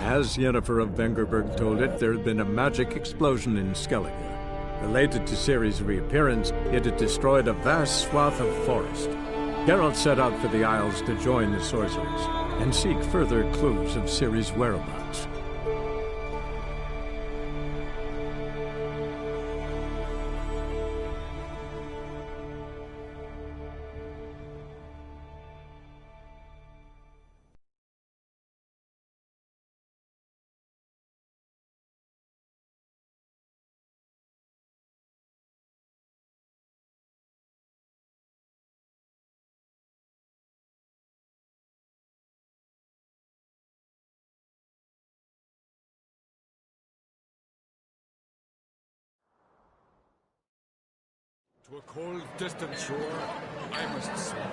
As Yennefer of Vengerberg told it, there had been a magic explosion in Skellige. Related to Ciri's reappearance, it had destroyed a vast swath of forest. Geralt set out for the Isles to join the sorcerers and seek further clues of Ciri's whereabouts. To a cold, distant shore, I must sail.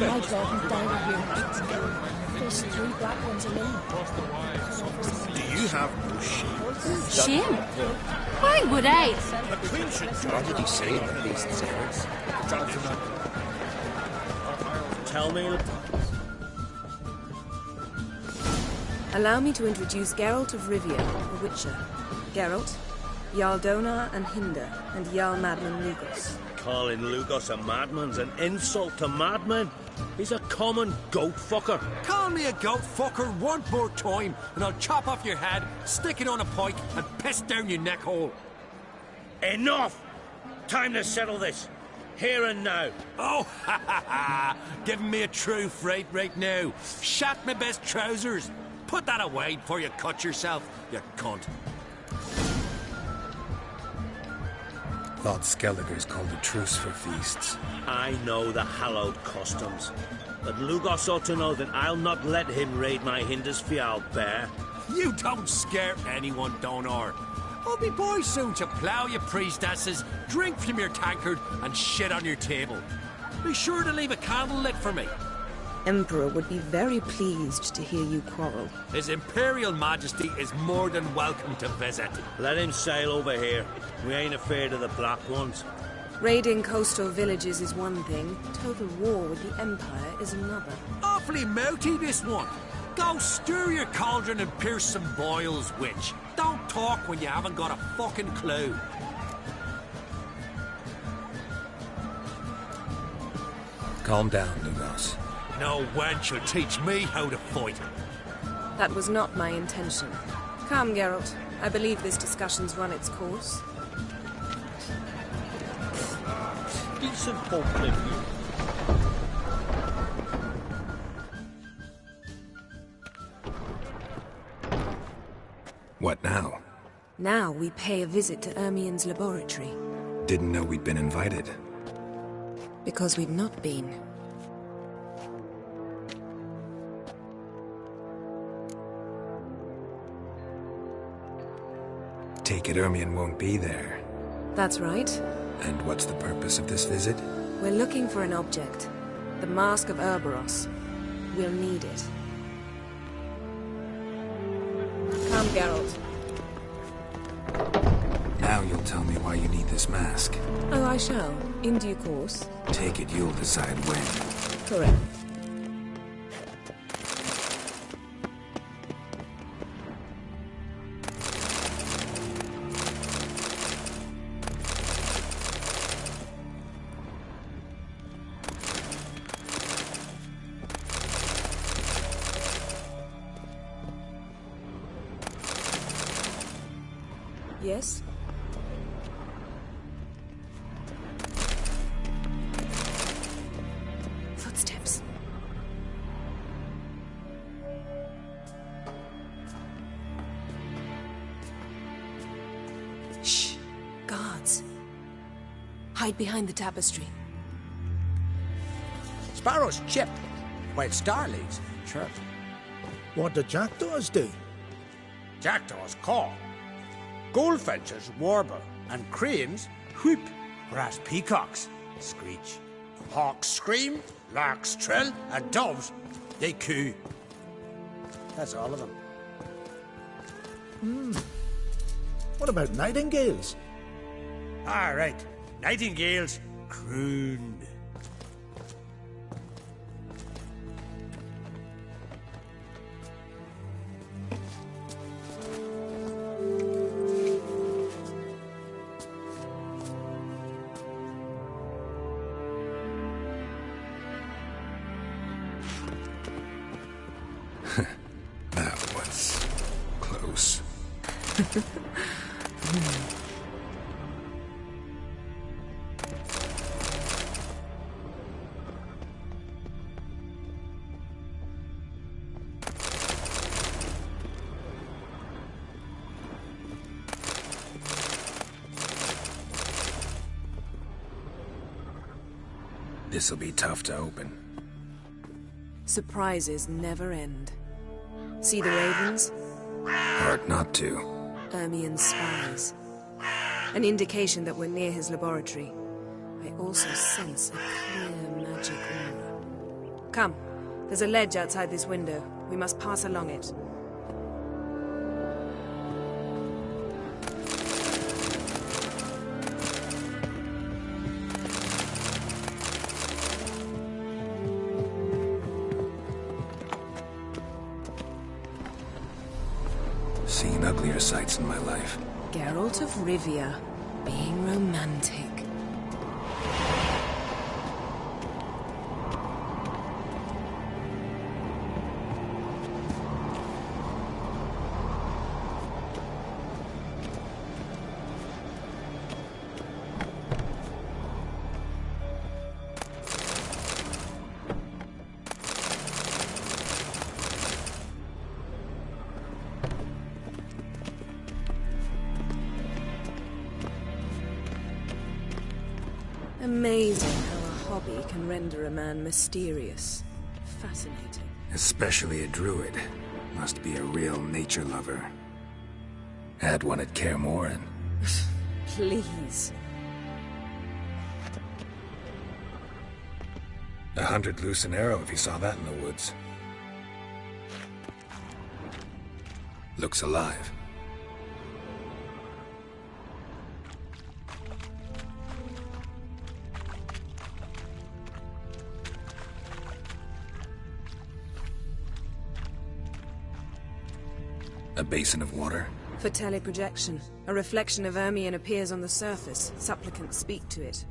My God, we died here. There's 3 black ones alone. Do you have no shield? Shield? Why would I? A queen should. What did he say in the beast's ears? Tell me. Allow me to introduce Geralt of Rivia, the Witcher. Geralt, Jarl Donar and Hinder, and Jarl Madman Lugos. Calling Lugos a madman's an insult to madmen. He's a common goat fucker. Call me a goat fucker one more time, and I'll chop off your head, stick it on a pike, and piss down your neck hole. Enough! Time to settle this. Here and now. Oh, ha ha ha! Giving me a true fright right now. Shat my best trousers. Put that away before you cut yourself, you cunt. Thought Skellige's called a truce for feasts. I know the hallowed customs. But Lugos ought to know that I'll not let him raid my Hindisfial bear. You don't scare anyone, Donar. I'll be boys soon to plough your priestesses, drink from your tankard, and shit on your table. Be sure to leave a candle lit for me. Emperor would be very pleased to hear you quarrel. His Imperial Majesty is more than welcome to visit. Let him sail over here. We ain't afraid of the Black Ones. Raiding coastal villages is one thing. Total war with the Empire is another. Awfully mouty, this one. Go stir your cauldron and pierce some boils, witch. Don't talk when you haven't got a fucking clue. Calm down, Lugos. No wench will teach me how to fight. That was not my intention. Come, Geralt. I believe this discussion's run its course. Decent folk live here. What now? Now we pay a visit to Ermien's laboratory. Didn't know we'd been invited. Because we've not been. Take it Ermien won't be there. That's right. And what's the purpose of this visit? We're looking for an object. The Mask of Urboros. We'll need it. Come, Geralt. Now you'll tell me why you need this mask. Oh, I shall. In due course. Take it you'll decide when. Correct. Yes? Footsteps. Shh. Guards. Hide behind the tapestry. Sparrows chip, while starlings chirp. What do jackdaws do? Jackdaws caw. Goldfinches warble, and cranes whoop, whereas peacocks screech. Hawks scream, larks trill, and doves, they coo. That's all of them. What about nightingales? All right, nightingales croon. That was close. This'll be tough to open. Surprises never end. See the ravens? Hard not to. Ermien's spies. An indication that we're near his laboratory. I also sense a clear magic aura. Come, there's a ledge outside this window. We must pass along it. Seen uglier sights in my life. Geralt of Rivia, being romantic. Amazing how a hobby can render a man mysterious. Fascinating. Especially a druid. Must be a real nature lover. Had one at Kaer Morhen. Please. 100 loose an arrow if you saw that in the woods. Looks alive. A basin of water? For teleprojection. A reflection of Ermien appears on the surface. Supplicants speak to it.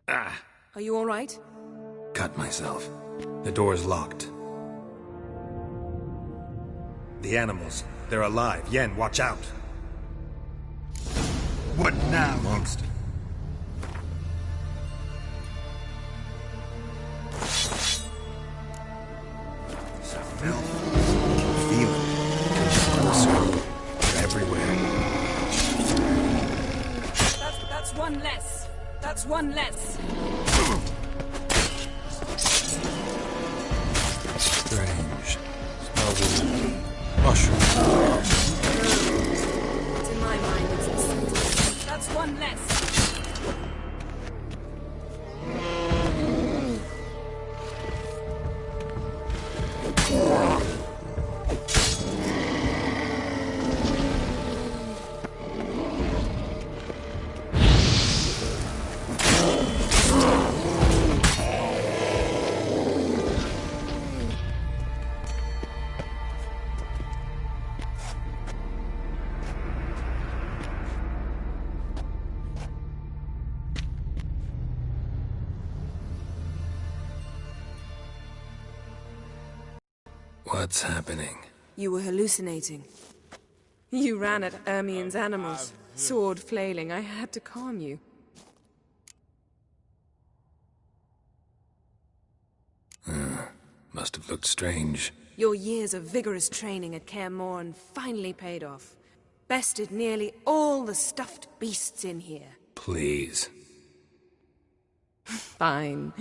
Ah! Are you all right? Cut myself. The door's locked. The animals. They're alive. Yen, watch out! What now, monster? It's a filth. Feel it. Closer. They're everywhere. That's one less. That's one less. Strange. Smells of mushrooms. To my mind, it's the scent. That's one less. What's happening? You were hallucinating. You ran at Ermien's animals, sword flailing. I had to calm you. Must have looked strange. Your years of vigorous training at Kaer Morhen finally paid off. Bested nearly all the stuffed beasts in here. Please. Fine.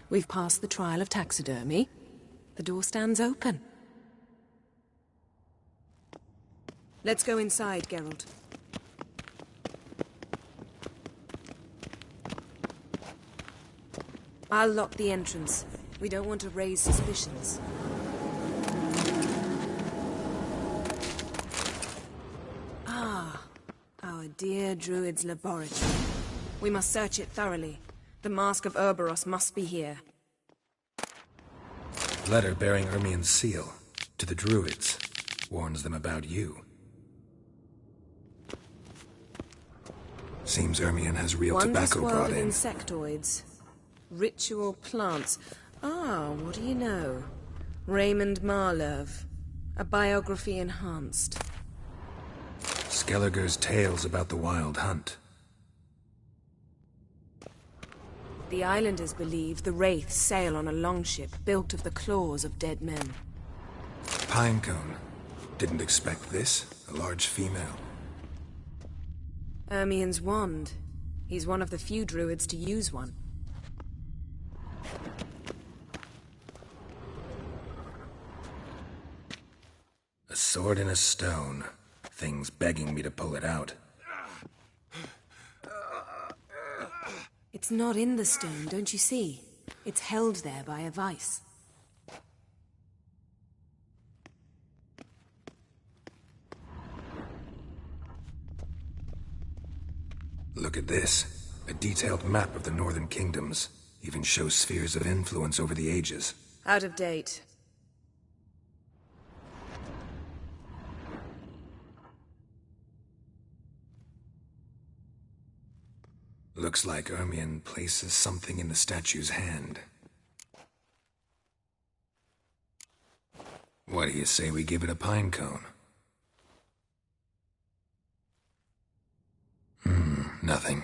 We've passed the trial of taxidermy. The door stands open. Let's go inside, Geralt. I'll lock the entrance. We don't want to raise suspicions. Ah, our dear Druid's laboratory. We must search it thoroughly. The Mask of Urboros must be here. Letter bearing Ermien's seal. To the Druids. Warns them about you. Seems Ermien has real tobacco brought in. Insectoids. Ritual plants. Ah, what do you know? Raymond Marlev. A biography enhanced. Skellige's tales about the Wild Hunt. The islanders believe the Wraiths sail on a longship built of the claws of dead men. Pinecone. Didn't expect this. A large female. Ermien's wand. He's one of the few druids to use one. A sword in a stone. Thing's begging me to pull it out. It's not in the stone, don't you see? It's held there by a vice. Look at this. A detailed map of the Northern Kingdoms. Even shows spheres of influence over the ages. Out of date. Looks like Ermien places something in the statue's hand. What do you say we give it a pine cone? Nothing.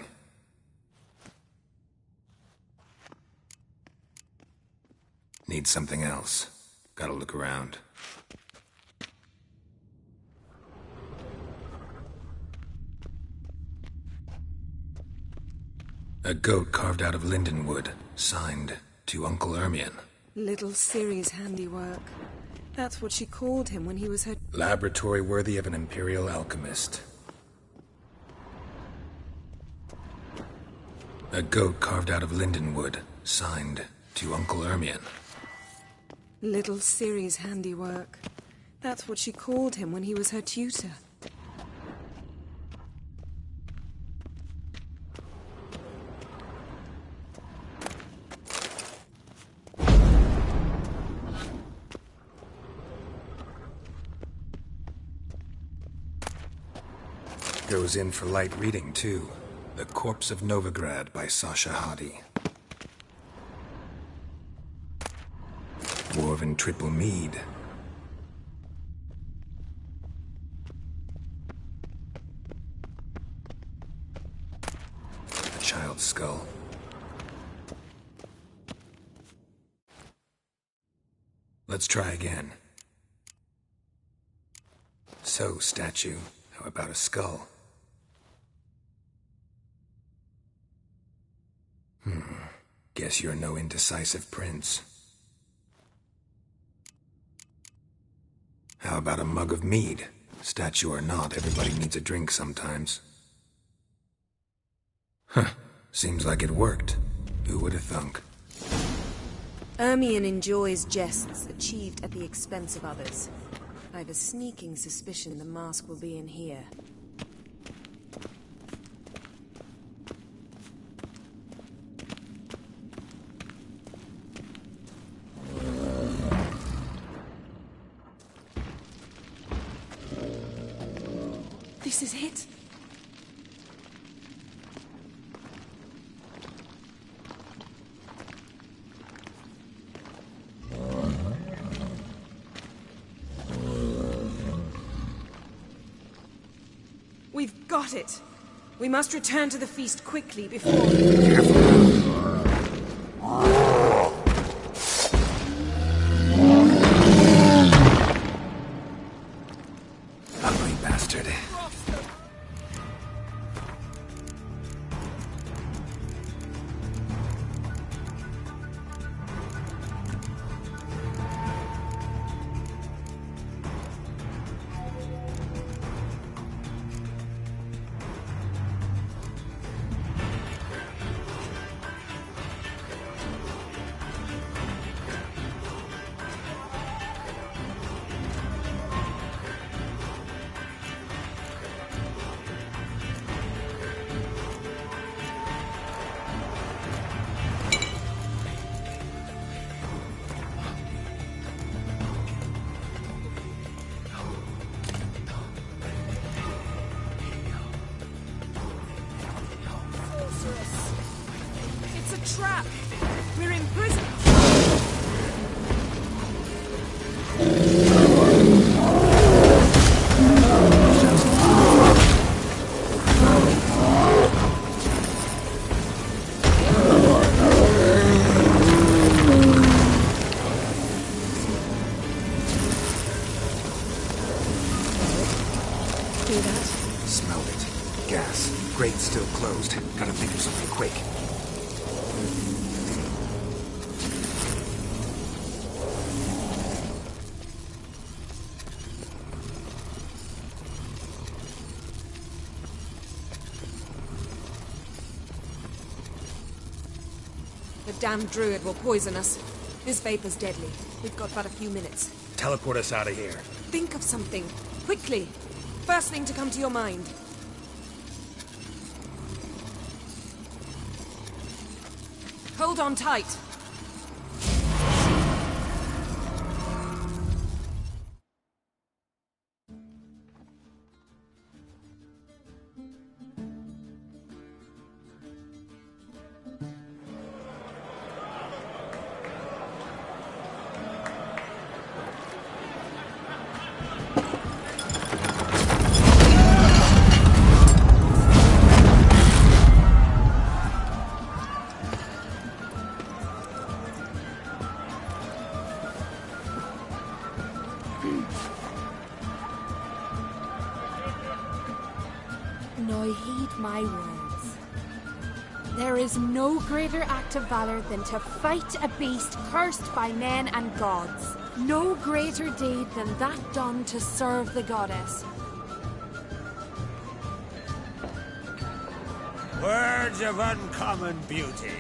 Need something else. Gotta look around. A goat carved out of lindenwood, signed to Uncle Ermien. Little Ciri's handiwork. That's what she called him when he was her... Laboratory worthy of an imperial alchemist. A goat carved out of lindenwood, signed to Uncle Ermien. Little Ciri's handiwork. That's what she called him when he was her tutor. Goes in for light reading, too. The Corpse of Novigrad by Sasha Hadi. Dwarven triple mead. A child's skull. Let's try again. So, statue, how about a skull? Guess you're no indecisive prince. How about a mug of mead? Statue or not, everybody needs a drink sometimes. Huh. Seems like it worked. Who would have thunk? Ermien enjoys jests achieved at the expense of others. I've a sneaking suspicion the mask will be in here. This is it. We've got it. We must return to the feast quickly before... Ugly bastard. It's a trap! We're in prison! Hear that? Smelled it. Gas. Grate's still closed. Gotta think of something quick. The damned druid will poison us. This vapor's deadly. We've got but a few minutes. Teleport us out of here. Think of something. Quickly. First thing to come to your mind. Hold on tight. Now heed my words. There is no greater act of valor than to fight a beast cursed by men and gods. No greater deed than that done to serve the goddess. Words of uncommon beauty.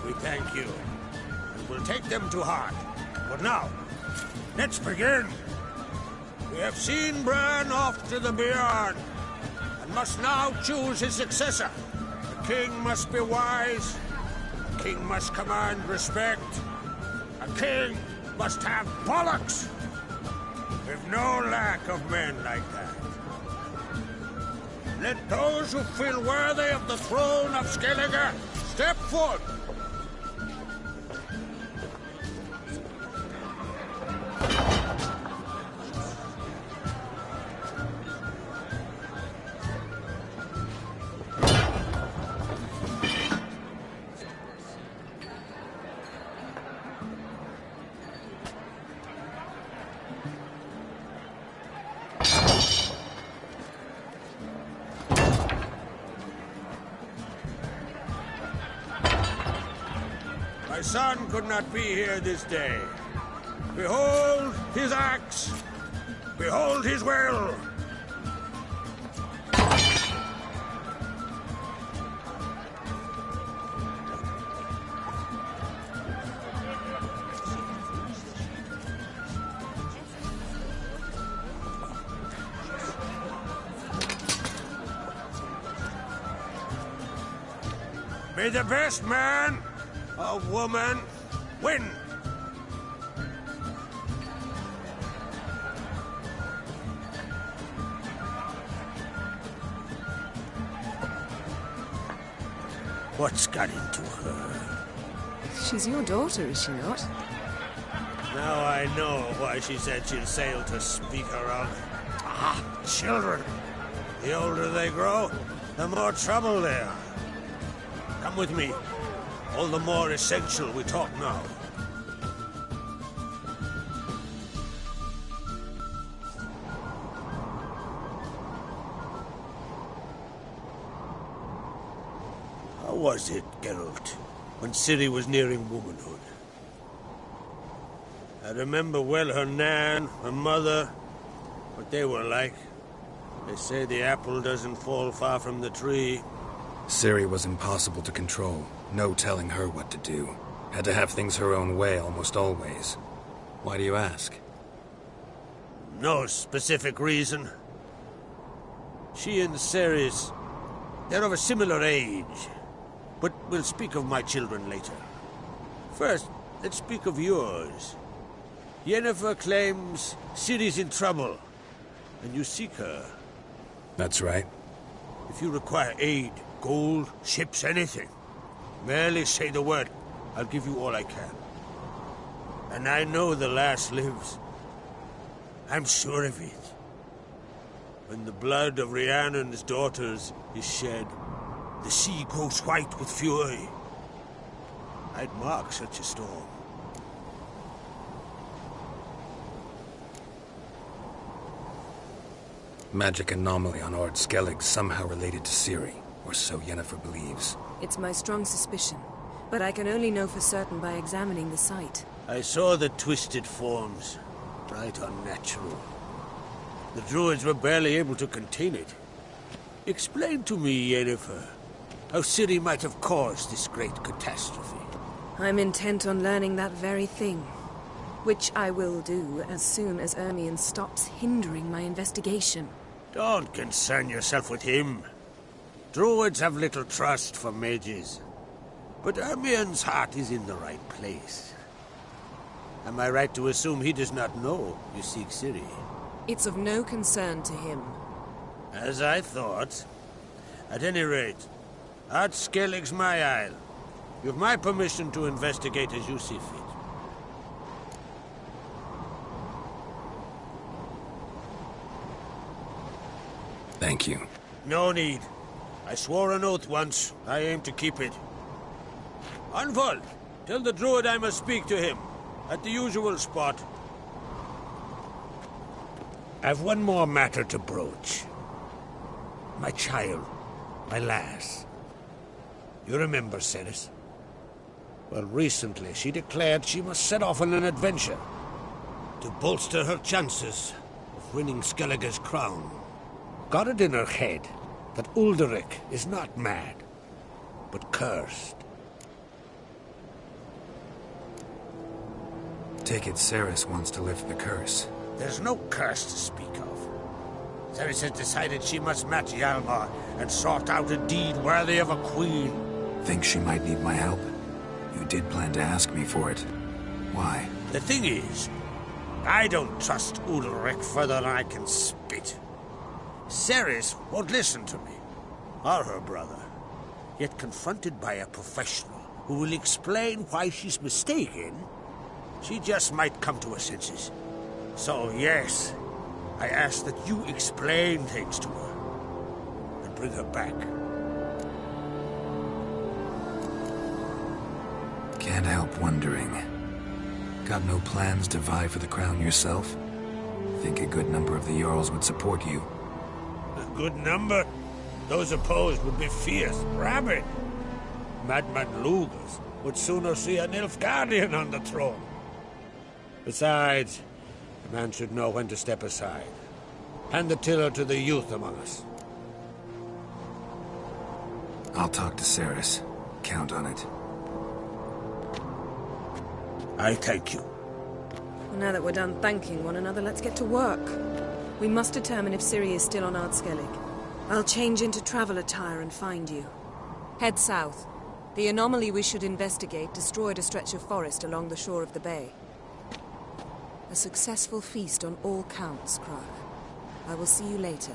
We thank you. And we'll take them to heart. But now, let's begin. We have seen Bran off to the Beyond, and must now choose his successor. The king must be wise. The king must command respect. A king must have bollocks. We've no lack of men like that. Let those who feel worthy of the throne of Skellige step forth. My son could not be here this day. Behold his axe. Behold his will. May the best man or woman win. What's got into her? She's your daughter, is she not? Now I know why she said she'll sail to speak her of. Ah, children. The older they grow, the more trouble they are. Come with me. All the more essential we talk now. How was it, Geralt, when Ciri was nearing womanhood? I remember well her nan, her mother, what they were like. They say the apple doesn't fall far from the tree. Ciri was impossible to control. No telling her what to do. Had to have things her own way almost always. Why do you ask? No specific reason. She and Ceres, they're of a similar age. But we'll speak of my children later. First, let's speak of yours. Yennefer claims Ciri's in trouble, and you seek her. That's right. If you require aid, gold, ships, anything, merely say the word. I'll give you all I can. And I know the lass lives. I'm sure of it. When the blood of Rhiannon's daughters is shed, the sea grows white with fury. I'd mark such a storm. Magic anomaly on Ord Skellig somehow related to Ciri, or so Yennefer believes. It's my strong suspicion, but I can only know for certain by examining the site. I saw the twisted forms. Right unnatural. The druids were barely able to contain it. Explain to me, Yennefer, how Ciri might have caused this great catastrophe. I'm intent on learning that very thing, which I will do as soon as Ermion stops hindering my investigation. Don't concern yourself with him. Druids have little trust for mages. But Ermion's heart is in the right place. Am I right to assume he does not know you seek Ciri? It's of no concern to him. As I thought. At any rate, Ard Skellig's my isle. You have my permission to investigate as you see fit. Thank you. No need. I swore an oath once. I aim to keep it. Anvald, tell the druid I must speak to him. At the usual spot. I've one more matter to broach. My child. My lass. You remember Ceres? Well, recently she declared she must set off on an adventure to bolster her chances of winning Skellige's crown. Got it in her head that Ulderich is not mad, but cursed. Take it Ceres wants to lift the curse. There's no curse to speak of. Ceres has decided she must match Hjalmar and sort out a deed worthy of a queen. Think she might need my help? You did plan to ask me for it. Why? The thing is, I don't trust Ulrich further than I can spit. Ceres won't listen to me, or her brother. Yet confronted by a professional who will explain why she's mistaken, she just might come to her senses. So yes, I ask that you explain things to her and bring her back. Can't help wondering. Got no plans to vie for the crown yourself? Think a good number of the Jarls would support you. A good number? Those opposed would be fierce, rabid. Madman Lugas would sooner see an Nilfgaardian on the throne. Besides, a man should know when to step aside. Hand the tiller to the youth among us. I'll talk to Ceres. Count on it. I thank you. Well, now that we're done thanking one another, let's get to work. We must determine if Ciri is still on Ard Skellig. I'll change into travel attire and find you. Head south. The anomaly we should investigate destroyed a stretch of forest along the shore of the bay. A successful feast on all counts, Crach. I will see you later.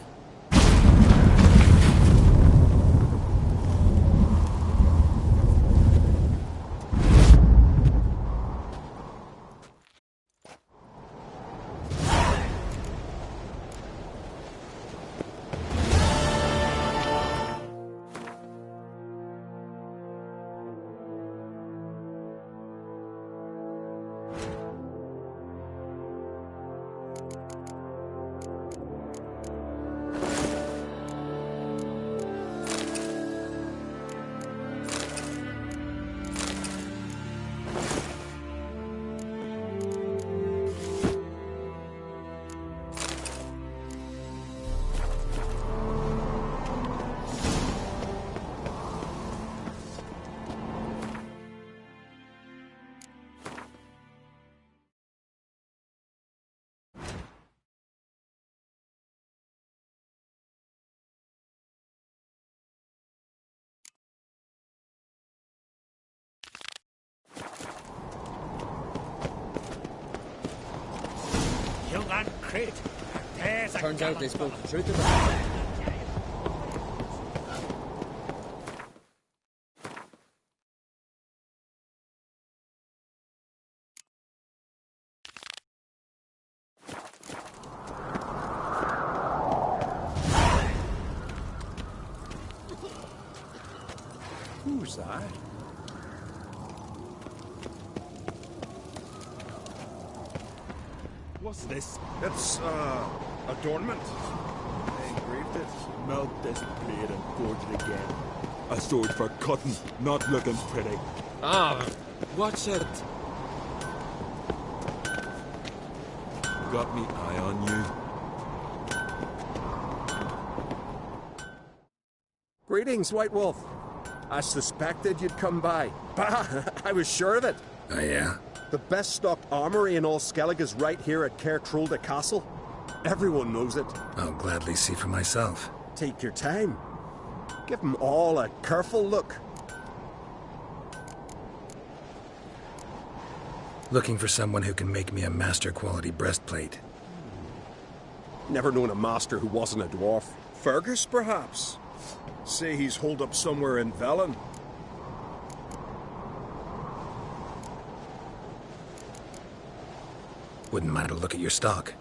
and crate. There's a Turns out they gallant spoke the truth about it. Who's that? What's this? It's, adornment. They engraved it. Melt this blade and forge it again. A sword for cutting, not looking pretty. Ah, what's it? Got me eye on you. Greetings, White Wolf. I suspected you'd come by. Bah, I was sure of it. Oh, yeah? The best stocked armory in all Skellig is right here at Caer Trolde Castle. Everyone knows it. I'll gladly see for myself. Take your time. Give them all a careful look. Looking for someone who can make me a master-quality breastplate. Never known a master who wasn't a dwarf. Fergus, perhaps? Say he's holed up somewhere in Velen. Wouldn't mind a look at your stock.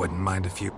Wouldn't mind a few.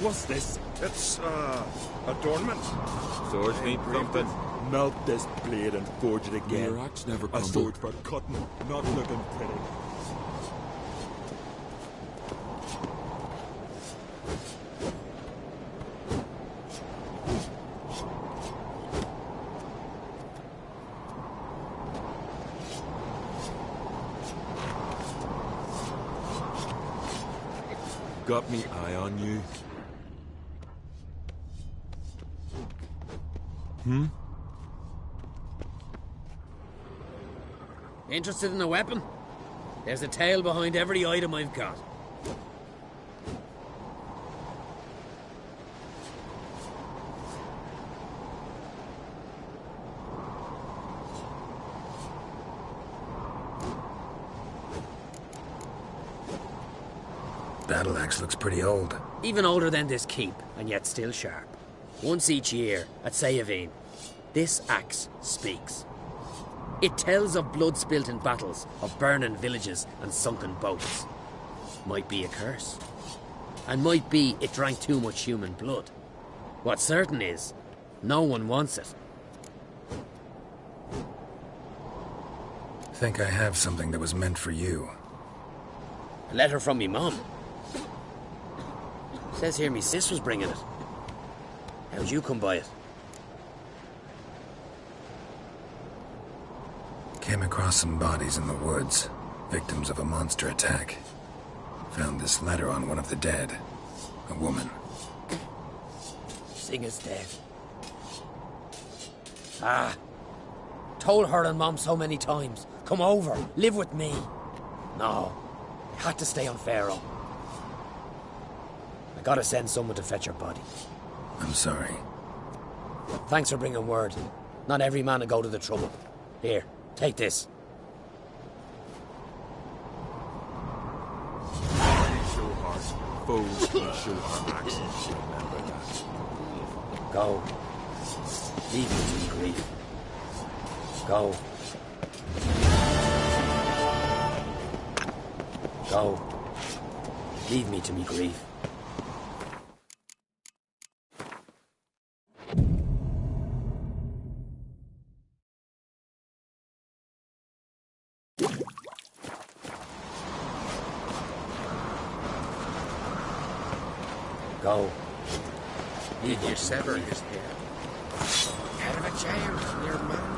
What's this? It's, adornment. Swords need thumping. Melt this blade and forge it again. Your axe never A crumbled. sword for cutting, not looking pretty. Got me eye on you. Interested in a weapon? There's a tale behind every item I've got. Battle axe looks pretty old. Even older than this keep, and yet still sharp. Once each year, at Sayavine, this axe speaks. It tells of blood spilt in battles, of burning villages and sunken boats. Might be a curse. And might be it drank too much human blood. What's certain is, no one wants it. Think I have something that was meant for you. A letter from me mum. Says here me sis was bringing it. How'd you come by it? Came across some bodies in the woods, victims of a monster attack. Found this letter on one of the dead. A woman. Singer's dead. Ah. Told her and Mom so many times. Come over, live with me. No. I had to stay on Pharaoh. I gotta send someone to fetch her body. I'm sorry. Thanks for bringing word. Not every man will go to the trouble. Here, take this. Show our foes will show our axes. Remember that. Go. Leave me to grief. Go. Go. Leave me to me grief. Go. Did you sever his head? Out of a chair, near man.